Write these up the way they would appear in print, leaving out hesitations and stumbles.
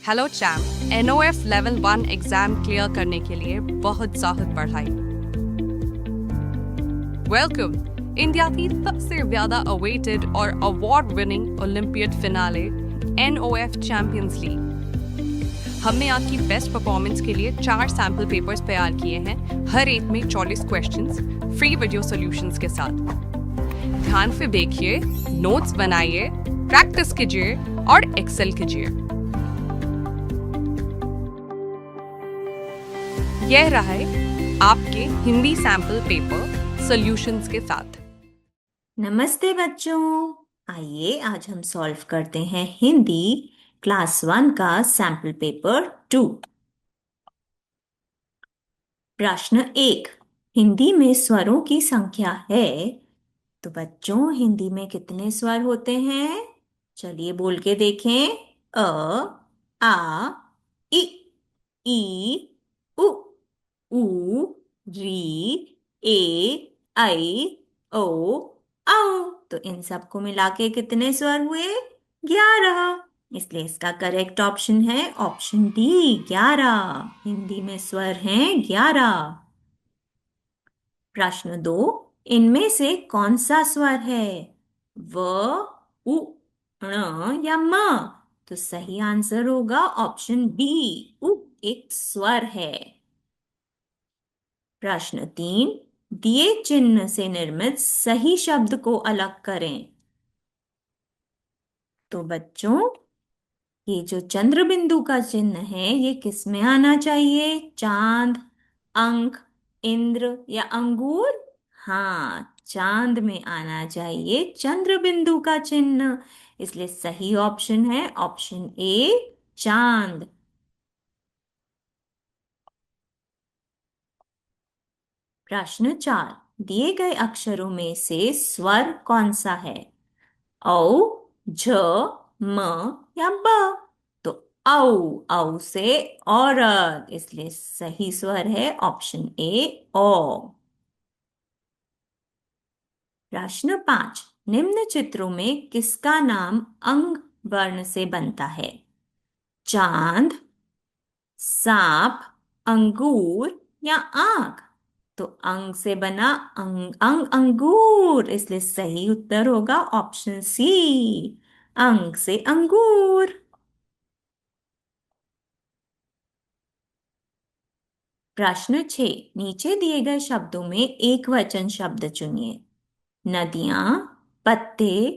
Hello champ. N O F level 1 exam clear करने के लिए बहुत ज़्यादा पढ़ाई। वेलकम इंडिया की सबसे ज़्यादा अवेटेड और award winning Olympiad finale N O F champions league. हमने आपकी बेस्ट परफॉर्मेंस के लिए 4 सैम्पल पेपर्स तैयार किए हैं, हर एक में 40 क्वेश्चंस फ्री वीडियो सॉल्यूशंस के साथ। ध्यान से देखिए, नोट्स बनाइए, प्रैक्टिस कीजिए और एक्सेल कीजिए। यह रहा है आपके हिंदी सैम्पल पेपर सॉल्यूशंस के साथ। नमस्ते बच्चों। आइए आज हम सॉल्व करते हैं हिंदी क्लास 1 का सैम्पल पेपर 2। प्रश्न 1। हिंदी में स्वरों की संख्या है। तो बच्चों हिंदी में कितने स्वर होते हैं? चलिए बोल के देखें। अ, आ, इ, ई, उ, ऊ, री, ए, ऐ, ओ, औ। तो इन सबको मिला के कितने स्वर हुए? 11। इसलिए इसका करेक्ट ऑप्शन है ऑप्शन डी 11। हिंदी में स्वर हैं 11। प्रश्न 2। इनमें से कौन सा स्वर है? व, उ, ण या म? तो सही आंसर होगा ऑप्शन बी, उ एक स्वर है। प्रश्न 3। दिए चिन्ह से निर्मित सही शब्द को अलग करें। तो बच्चों ये जो चंद्र बिंदु का चिन्ह है ये किस में आना चाहिए? चांद, अंक, इंद्र या अंगूर? हाँ, चांद में आना चाहिए चंद्र बिंदु का चिन्ह। इसलिए सही ऑप्शन है ऑप्शन ए, चांद। प्रश्न 4। दिए गए अक्षरों में से स्वर कौन सा है? औ, झ, म या ब? तो औ, औ से औरत, इसलिए सही स्वर है ऑप्शन ए, ओ। प्रश्न 5। निम्न चित्रों में किसका नाम अंग वर्ण से बनता है? चांद, सांप, अंगूर या आंख? तो अंग से बना अंग अंग अंगूर, इसलिए सही उत्तर होगा ऑप्शन सी, अंग से अंगूर। प्रश्न 6। नीचे दिए गए शब्दों में एक वचन शब्द चुनिए। नदियां, पत्ते,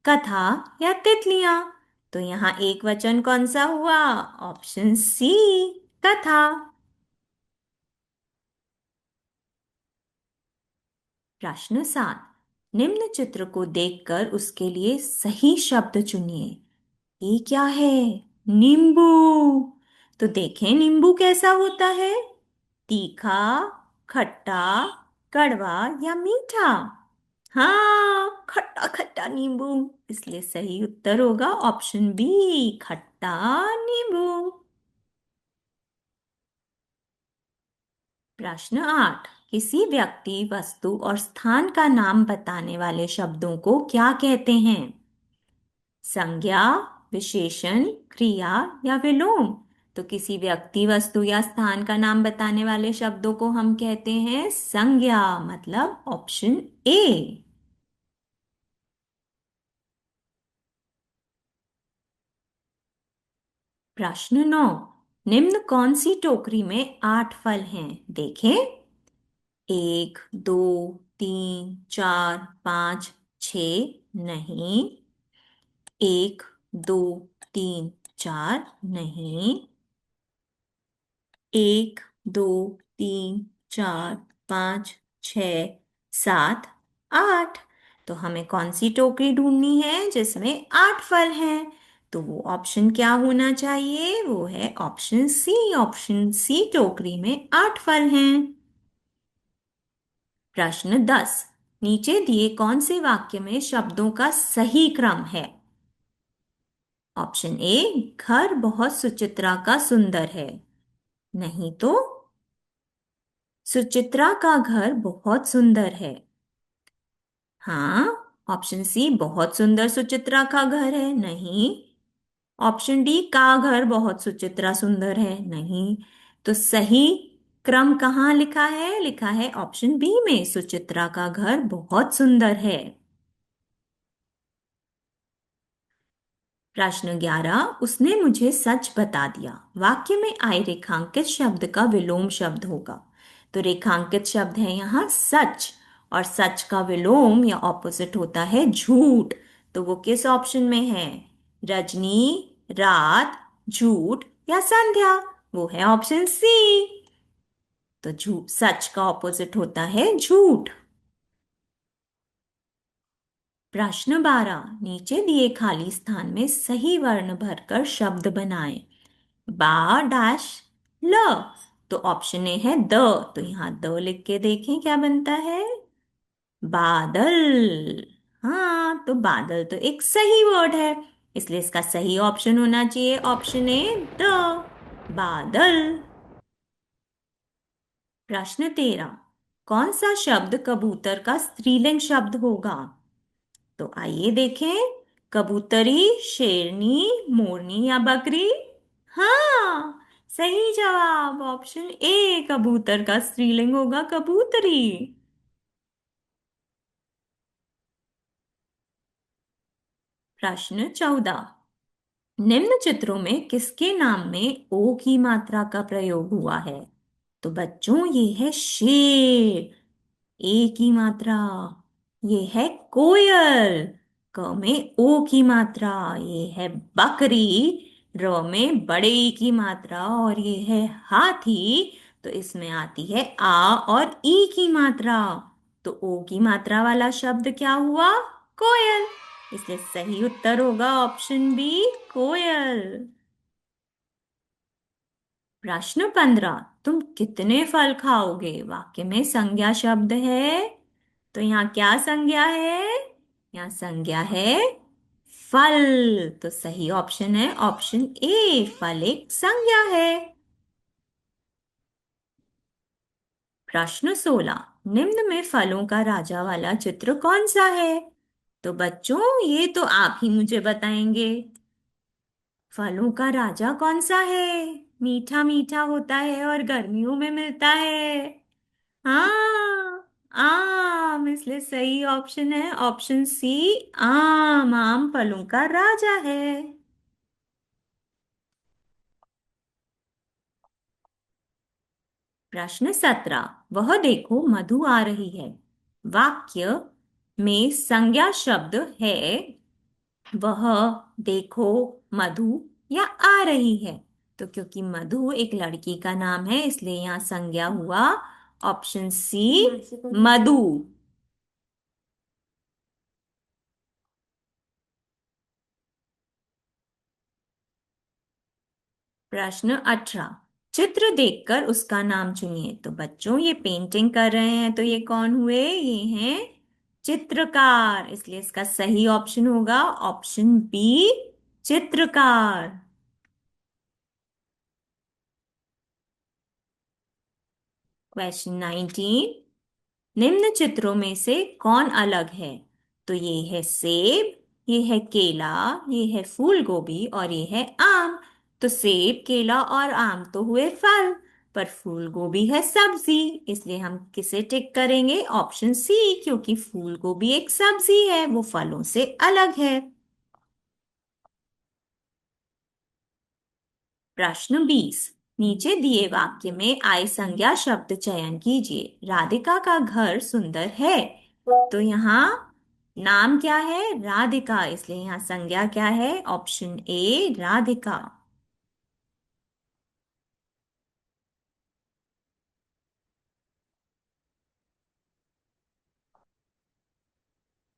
कथा या तितलियां? तो यहाँ एक वचन कौन सा हुआ? ऑप्शन सी, कथा। प्रश्न 7। निम्न चित्र को देखकर उसके लिए सही शब्द चुनिए। ये क्या है? नींबू। तो देखें नींबू कैसा होता है? तीखा, खट्टा, कड़वा या मीठा? हाँ, खट्टा खट्टा नींबू। इसलिए सही उत्तर होगा ऑप्शन बी, खट्टा नींबू। प्रश्न 8। किसी व्यक्ति, वस्तु और स्थान का नाम बताने वाले शब्दों को क्या कहते हैं? संज्ञा, विशेषण, क्रिया या विलोम? तो किसी व्यक्ति, वस्तु या स्थान का नाम बताने वाले शब्दों को हम कहते हैं संज्ञा, मतलब ऑप्शन ए। प्रश्न 9। निम्न कौन सी टोकरी में 8 फल हैं? देखें। 1, 2, 3, 4, 5, 6? नहीं। 1, 2, 3, 4? नहीं। 1, 2, 3, 4, 5, 6, 7, 8? तो हमें कौन सी टोकरी ढूंढनी है जिसमें 8 फल हैं? तो वो ऑप्शन क्या होना चाहिए? वो है ऑप्शन सी, ऑप्शन सी टोकरी में 8 फल हैं। प्रश्न 10। नीचे दिए कौन से वाक्य में शब्दों का सही क्रम है? ऑप्शन ए, घर बहुत सुचित्रा का सुंदर है। नहीं तो सुचित्रा का घर बहुत सुंदर है। हाँ, ऑप्शन सी, बहुत सुंदर सुचित्रा का घर है। नहीं। ऑप्शन डी, का घर बहुत सुचित्रा सुंदर है, नहीं। तो सही क्रम कहाँ लिखा है? लिखा है ऑप्शन बी में, सुचित्रा का घर बहुत सुंदर है। प्रश्न 11, उसने मुझे सच बता दिया। वाक्य में आए रेखांकित शब्द का विलोम शब्द होगा। तो रेखांकित शब्द है यहाँ सच, और सच का विलोम या ऑपोजिट होता है झूठ। तो वो किस ऑप्शन में है? रजनी, रात, झूठ या संध्या? वो है ऑप्शन सी। तो झूठ, सच का ऑपोजिट होता है झूठ। प्रश्न 12, नीचे दिए खाली स्थान में सही वर्ण भरकर शब्द बनाएं। बा डैश ल। तो ऑप्शन ए है द। तो यहाँ द लिख के देखें क्या बनता है? बादल। हाँ, तो बादल तो एक सही वर्ड है, इसलिए इसका सही ऑप्शन होना चाहिए ऑप्शन ए, द, बादल। प्रश्न 13, कौन सा शब्द कबूतर का स्त्रीलिंग शब्द होगा? तो आइए देखें। कबूतरी, शेरनी, मोरनी या बकरी? हाँ, सही जवाब ऑप्शन ए, कबूतर का स्त्रीलिंग होगा कबूतरी। प्रश्न 14, निम्न चित्रों में किसके नाम में ओ की मात्रा का प्रयोग हुआ है? तो बच्चों ये है शेर, ए की मात्रा। ये है कोयल, क में ओ की मात्रा। ये है बकरी, र में बड़े ई की मात्रा। और ये है हाथी, तो इसमें आती है आ और ई की मात्रा। तो ओ की मात्रा वाला शब्द क्या हुआ? कोयल। इसलिए सही उत्तर होगा ऑप्शन बी, कोयल। प्रश्न 15, तुम कितने फल खाओगे? वाक्य में संज्ञा शब्द है, तो यहाँ क्या संज्ञा है? यहाँ संज्ञा है फल। तो सही ऑप्शन है ऑप्शन ए, फल एक संज्ञा है। प्रश्न 16, निम्न में फलों का राजा वाला चित्र कौन सा है? तो बच्चों ये तो आप ही मुझे बताएंगे। फलों का राजा कौन सा है? मीठा मीठा होता है और गर्मियों में मिलता है। हाँ, आम। इसलिए सही ऑप्शन है ऑप्शन सी, आम। आम फलों का राजा है। प्रश्न 17, वह देखो मधु आ रही है। वाक्य में संज्ञा शब्द है वह देखो मधु या आ रही है। तो क्योंकि मधु एक लड़की का नाम है, इसलिए यहाँ संज्ञा हुआ ऑप्शन सी, मधु। प्रश्न 18, चित्र देखकर उसका नाम चुनिए। तो बच्चों ये पेंटिंग कर रहे हैं, तो ये कौन हुए? ये हैं चित्रकार। इसलिए इसका सही ऑप्शन होगा ऑप्शन बी, चित्रकार। क्वेश्चन 19, निम्न चित्रों में से कौन अलग है? तो ये है सेब, ये है केला, ये है फूल गोभी और ये है आम। तो सेब, केला और आम तो हुए फल, पर फूल गोभी है सब्जी। इसलिए हम किसे टिक करेंगे? ऑप्शन सी, क्योंकि फूल गोभी एक सब्जी है, वो फलों से अलग है। प्रश्न 20, नीचे दिए वाक्य में आय संज्ञा शब्द चयन कीजिए। राधिका का घर सुंदर है। तो यहाँ नाम क्या है? राधिका। इसलिए यहाँ संज्ञा क्या है? Option A, Radhika.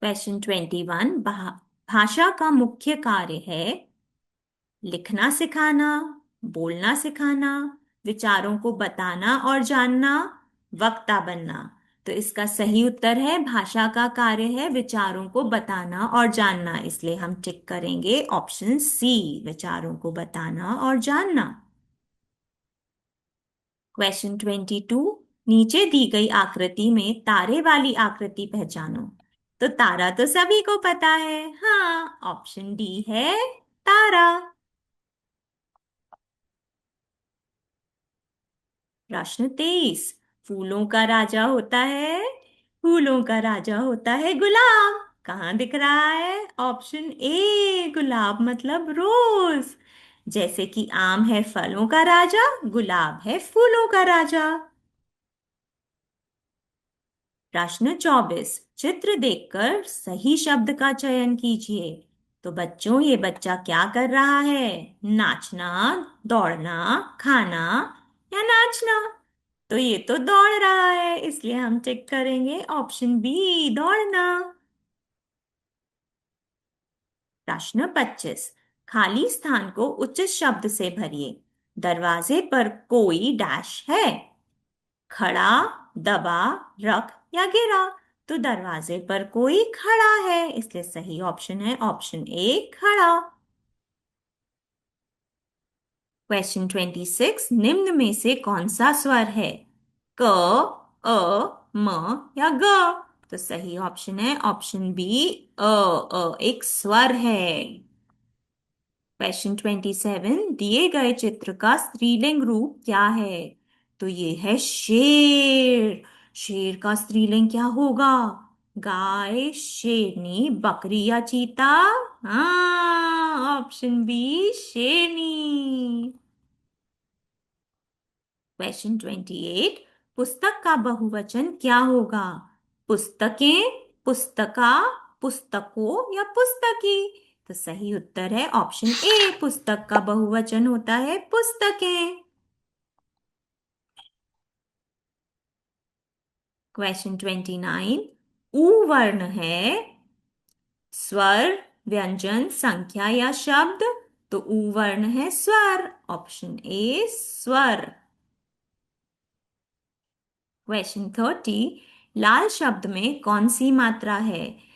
क्वेश्चन 21, भाषा का मुख्य कार्य है लिखना सिखाना, बोलना सिखाना, विचारों को बताना और जानना, वक्ता बनना। तो इसका सही उत्तर है भाषा का कार्य है विचारों को बताना और जानना। इसलिए हम टिक करेंगे ऑप्शन सी, विचारों को बताना और जानना। क्वेश्चन 22, नीचे दी गई आकृति में तारे वाली आकृति पहचानो। तो तारा तो सभी को पता है, हाँ, ऑप्शन डी है तारा। प्रश्न 23। फूलों का राजा होता है, फूलों का राजा होता है गुलाब। कहाँ दिख रहा है? ऑप्शन ए, गुलाब मतलब रोज। जैसे कि आम है फलों का राजा, गुलाब है फूलों का राजा। प्रश्न 24। चित्र देखकर सही शब्द का चयन कीजिए। तो बच्चों, ये बच्चा क्या कर रहा है? नाचना, दौड़ना, खाना या नाचना? तो ये तो दौड़ रहा है, इसलिए हम टिक करेंगे ऑप्शन बी, दौड़ना। प्रश्न 25। खाली स्थान को उचित शब्द से भरिए। दरवाजे पर कोई डैश है? खड़ा, दबा, रख या गिरा? तो दरवाजे पर कोई खड़ा है, इसलिए सही ऑप्शन है ऑप्शन ए, खड़ा। क्वेश्चन 26। निम्न में से कौन सा स्वर है? क, अ, म या ग? तो सही ऑप्शन है ऑप्शन बी, एक स्वर है। क्वेश्चन 27। दिए गए चित्र का स्त्रीलिंग रूप क्या है? तो ये है शेर। शेर का स्त्रीलिंग क्या होगा? गाय, शेरनी, बकरी या चीता? हाँ, ऑप्शन बी, शेरनी। क्वेश्चन 28। पुस्तक का बहुवचन क्या होगा? पुस्तकें, पुस्तका, पुस्तकों या पुस्तकी? तो सही उत्तर है ऑप्शन ए, पुस्तक का बहुवचन होता है पुस्तकें। क्वेश्चन 29। ऊ वर्ण है स्वर, व्यंजन, संख्या या शब्द? तो ऊ वर्ण है स्वर, ऑप्शन ए, स्वर। क्वेश्चन 30। लाल शब्द में कौन सी मात्रा है?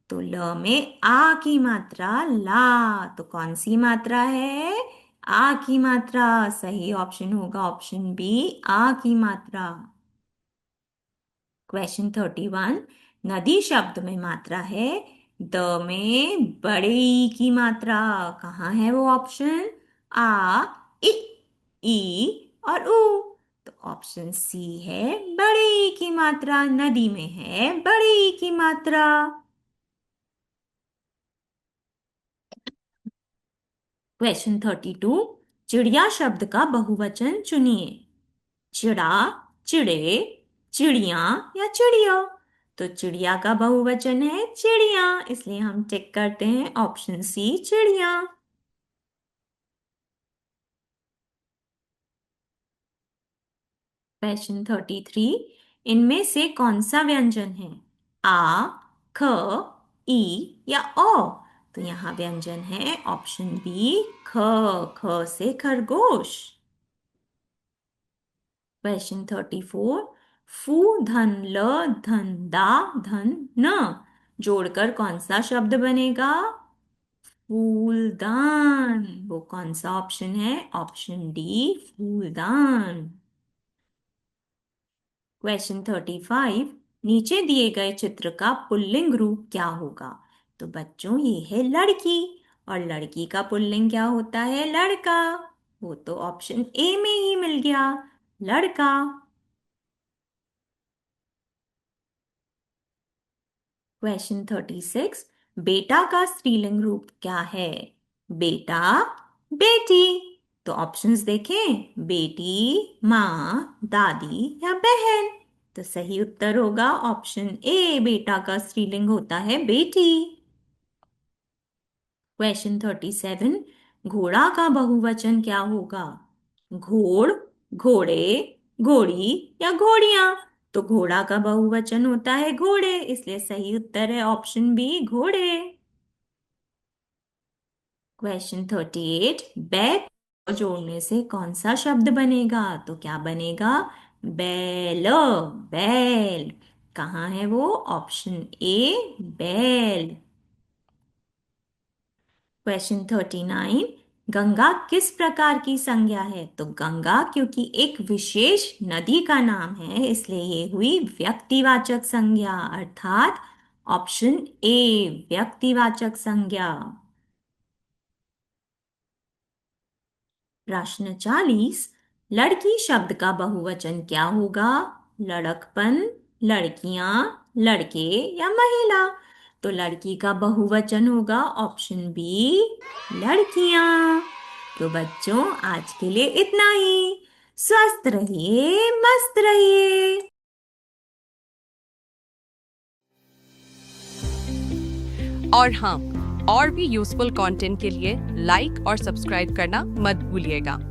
तो ल में आ की मात्रा, ला। तो कौन सी मात्रा है? आ की मात्रा। सही ऑप्शन होगा ऑप्शन बी, आ की मात्रा। क्वेश्चन 31। नदी शब्द में मात्रा है द में बड़े ई की मात्रा। कहाँ है वो ऑप्शन? आ, इ, ई और उ। तो ऑप्शन सी है, बड़े ई की मात्रा। नदी में है बड़े ई की मात्रा। क्वेश्चन 32। चिड़िया शब्द का बहुवचन चुनिए। चिड़ा, चिड़े, चिड़िया या चिड़िया? तो चिड़िया का बहुवचन है चिड़िया, इसलिए हम टिक करते हैं ऑप्शन सी, चिड़िया। क्वेश्चन 33। इनमें से कौन सा व्यंजन है? आ, ख, ई या ओ? तो यहाँ व्यंजन है ऑप्शन बी, ख। ख से खरगोश। क्वेश्चन 34। फू धन ल धन दा धन न जोड़कर कौन सा शब्द बनेगा? फूलदान। वो कौन सा ऑप्शन है? ऑप्शन डी, फूलदान। क्वेश्चन 35। नीचे दिए गए चित्र का पुल्लिंग रूप क्या होगा? तो बच्चों, ये है लड़की, और लड़की का पुल्लिंग क्या होता है? लड़का। वो तो ऑप्शन ए में ही मिल गया, लड़का। क्वेश्चन 36। बेटा का स्त्रीलिंग रूप क्या है? बेटा, बेटी? तो ऑप्शंस देखें, बेटी, माँ, दादी या बहन? तो सही उत्तर होगा ऑप्शन ए, बेटा का स्त्रीलिंग होता है बेटी। क्वेश्चन 37। घोड़ा का बहुवचन क्या होगा? घोड़, घोड़े, घोड़ी या घोड़ियां? तो घोड़ा का बहुवचन होता है घोड़े, इसलिए सही उत्तर है ऑप्शन बी, घोड़े। क्वेश्चन 38। बैल को जोड़ने से कौन सा शब्द बनेगा? तो क्या बनेगा? बैल, बैल। कहाँ है वो? ऑप्शन ए, बैल। क्वेश्चन 39। गंगा किस प्रकार की संज्ञा है? तो गंगा क्योंकि एक विशेष नदी का नाम है, इसलिए ये हुई व्यक्तिवाचक संज्ञा, अर्थात ऑप्शन ए, व्यक्तिवाचक संज्ञा। प्रश्न 40। लड़की शब्द का बहुवचन क्या होगा? लड़कपन, लड़कियां, लड़के या महिला? तो लड़की का बहुवचन होगा ऑप्शन बी, लड़कियां। तो बच्चों आज के लिए इतना ही। स्वस्थ रहिए, मस्त रहिए। और हाँ, और भी यूजफुल कंटेंट के लिए लाइक और सब्सक्राइब करना मत भूलिएगा।